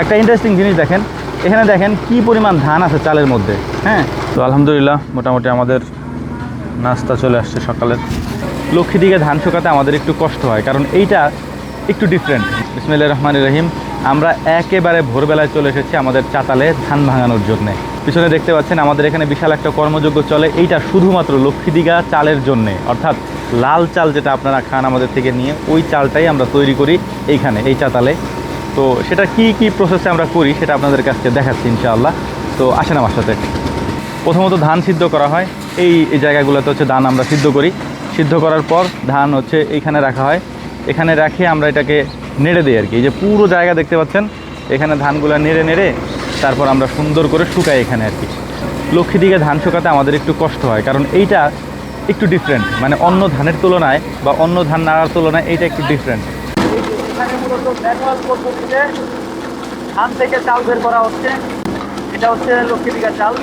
একটা ইন্টারেস্টিং জিনিস দেখেন, এখানে দেখেন কি পরিমাণ ধান আছে চালের মধ্যে। হ্যাঁ, তো আলহামদুলিল্লাহ মোটামুটি আমাদের নাস্তা চলে আসছে সকালের। লক্ষ্মী দিকে ধান শুকাতে আমাদের একটু কষ্ট হয়, কারণ এইটা একটু ডিফারেন্ট। বিসমিল্লাহির রহমানির রহিম। আমরা একেবারে ভোরবেলায় চলে এসেছি আমাদের চাতালে ধান ভাঙানোর জন্যে। পিছনে দেখতে পাচ্ছেন আমাদের এখানে বিশাল একটা কর্মযজ্ঞ চলে, এইটা শুধুমাত্র লক্ষ্মীদিঘা চালের জন্যে, অর্থাৎ লাল চাল যেটা আপনারা খান আমাদের থেকে নিয়ে, ওই চালটাই আমরা তৈরি করি এইখানে এই চাতালে। তো সেটা কি প্রসেসে আমরা করি সেটা আপনাদের কাছে দেখাচ্ছি ইনশাআল্লাহ। তো আসেন আমার সাথে। প্রথমত ধান সিদ্ধ করা হয়, এই জায়গাগুলোতে হচ্ছে ধান আমরা সিদ্ধ করি। সিদ্ধ করার পর ধান হচ্ছে এইখানে রাখা হয়, এখানে রাখে আমরা এটাকে নেড়ে দিই আর কি। এই যে পুরো জায়গা দেখতে পাচ্ছেন, এখানে ধানগুলো নেড়ে তারপর আমরা সুন্দর করে শুকাই এখানে আর কি। লক্ষ্মী দিকে ধান শুকাতে আমাদের একটু কষ্ট হয়, কারণ এইটা একটু ডিফারেন্ট, মানে অন্য ধানের তুলনায় বা অন্য ধান নাড়ার তুলনায় এইটা একটু ডিফারেন্ট। এখানে মূলত ম্যানুয়াল পদ্ধতিতে ধান থেকে চাল বের করা হচ্ছে। এটা হচ্ছে লক্ষ্মী দিঘা চাল।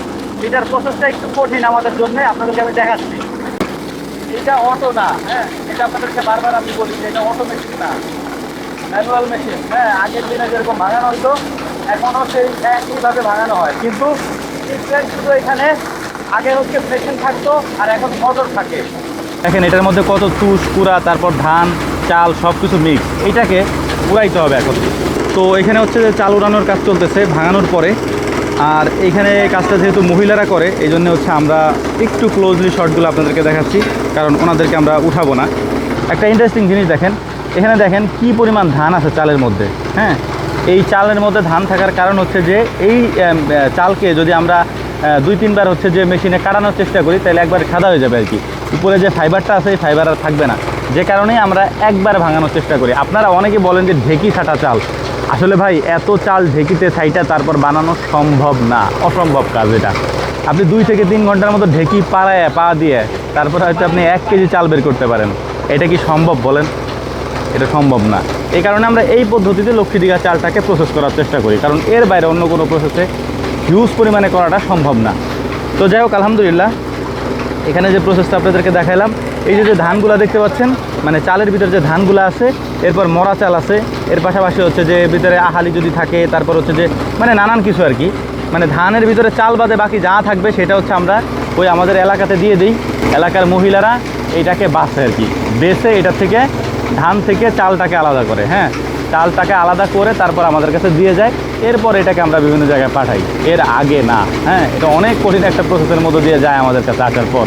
এটার প্রসেসটা একটু কঠিন আমাদের জন্য, আপনাদেরকে আমি দেখাচ্ছি। এটা অটো না, হ্যাঁ, এটা আপনাদেরকে বারবার আমি বলি যে এটা অটো মেশিন না, ম্যানুয়াল মেশিন। হ্যাঁ, আগের দিনে যেরকম ভাঙানো হতো এখনও সেই একইভাবে ভাঙানো হয়, কিন্তু শুধু এখানে আগে হচ্ছে মেশিন থাকতো আর এখন মোটর থাকে। দেখেন এটার মধ্যে কত তুষ কুড়া, তারপর ধান চাল সব কিছু মিক্স, এইটাকে উড়াইতে হবে এখন। তো এখানে হচ্ছে যে চাল উড়ানোর কাজ চলতেছে ভাঙানোর পরে। আর এইখানে কাজটা যেহেতু মহিলারা করে, এই জন্য হচ্ছে আমরা একটু ক্লোজলি শর্টগুলো আপনাদেরকে দেখাচ্ছি, কারণ ওনাদেরকে আমরা উঠাবো না। একটা ইন্টারেস্টিং জিনিস দেখেন, এখানে দেখেন কি পরিমাণ ধান আছে চালের মধ্যে। হ্যাঁ, এই চালের মধ্যে ধান থাকার কারণ হচ্ছে যে এই চালকে যদি আমরা 2-3 বার হচ্ছে যে মেশিনে কাটানোর চেষ্টা করি, তাহলে একবার খাদা হয়ে যাবে আর কি। উপরে যে ফাইবারটা আছে এই ফাইবার আর থাকবে না, যে কারণেই আমরা একবার ভাঙানোর চেষ্টা করি। আপনারা অনেকে বলেন যে ঢেকি ছাটা চাল, আসলে ভাই এত চাল ঢেকিতে ছাইটা তারপর বানানো সম্ভব না, অসম্ভব কাজ এটা। আপনি 2 থেকে 3 ঘন্টার মতো ঢেকি পাড়ায় পা দিয়ে তারপর হয়তো আপনি 1 কেজি চাল বের করতে পারেন। এটা কি সম্ভব বলেন? এটা সম্ভব না। এই কারণে আমরা এই পদ্ধতিতে লক্ষ্মী দিঘা চালটাকে প্রসেস করার চেষ্টা করি, কারণ এর বাইরে অন্য কোনো প্রসেসে হিউজ পরিমাণে করাটা সম্ভব না। তো যাই হোক আলহামদুলিল্লাহ, এখানে যে প্রসেসটা আপনাদেরকে দেখাইলাম, এই যে ধানগুলো দেখতে পাচ্ছেন, মানে চালের ভিতরে যে ধানগুলো আছে, এরপর মরা চাল আছে, এর পাশাপাশি হচ্ছে যে ভিতরে আহালি যদি থাকে, তারপর হচ্ছে যে মানে নানান কিছু আর কি। মানে ধানের ভিতরে চাল বাদে বাকি যা থাকবে সেটা হচ্ছে আমরা ওই আমাদের এলাকাতে দিয়ে দিই। এলাকার মহিলারা এইটাকে বাছে আর কি, বেছে এটা থেকে ধান থেকে চালটাকে আলাদা করে। হ্যাঁ, চালটাকে আলাদা করে তারপর আমাদের কাছে দিয়ে যায়, এরপর এটাকে আমরা বিভিন্ন জায়গায় পাঠাই, এর আগে না। হ্যাঁ, এটা অনেক কঠিন একটা প্রসেসের মধ্যে দিয়ে যায় আমাদের কাছে আসার পর।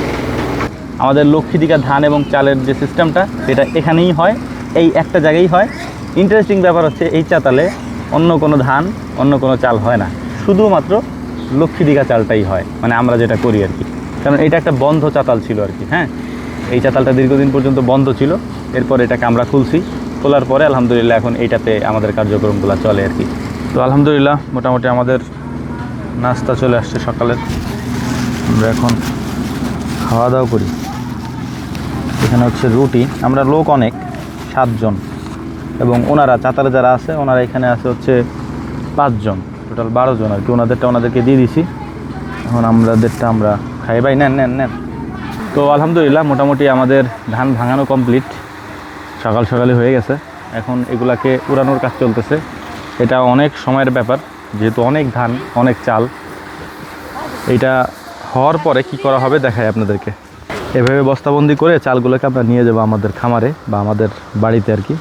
আমাদের লক্ষ্মী দিঘা ধান এবং চালের যে সিস্টেমটা, এটা এখানেই হয়, এই একটা জায়গায় হয়। ইন্টারেস্টিং ব্যাপার হচ্ছে এই চাতালে অন্য কোনো ধান অন্য কোনো চাল হয় না, শুধুমাত্র লক্ষ্মী দিঘা চালটাই হয়, মানে আমরা যেটা করি আর কি। কারণ এটা একটা বন্ধ চাতাল ছিল আর কি। হ্যাঁ, এই চাতালটা দীর্ঘদিন পর্যন্ত বন্ধ ছিল, এরপর এটাকে আমরা খুলছি, খোলার পরে আলহামদুলিল্লাহ এখন এইটাতে আমাদের কার্যক্রমগুলো চলে আর কি। তো আলহামদুলিল্লাহ মোটামুটি আমাদের নাস্তা চলে আসছে সকালের। আমরা এখন খাওয়া দাওয়া করি। এখানে হচ্ছে রুটি, আমরা লোক অনেক 7 জন, এবং ওনারা চাতালে যারা আছে ওনারা এখানে আছে হচ্ছে 5 জন, টোটাল 12 জন আর কি। ওনাদেরকে দিয়ে দিছি, এখন আমাদেরটা আমরা খাই। ভাই নেন। তো আলহামদুলিল্লাহ মোটামুটি আমাদের ধান ভাঙানো কমপ্লিট, সকালে হয়ে গেছে। এখন এগুলাকে উড়ানোর কাজ চলতেছে। এটা অনেক সময়ের ব্যাপার, যেহেতু অনেক ধান অনেক চাল। এইটা হওয়ার পরে কি করা হবে দেখাই আপনাদেরকে। এভাবে বস্তাবন্দি করে চালগুলোকে আমরা নিয়ে যাবো আমাদের খামারে বা আমাদের বাড়িতে আর কি।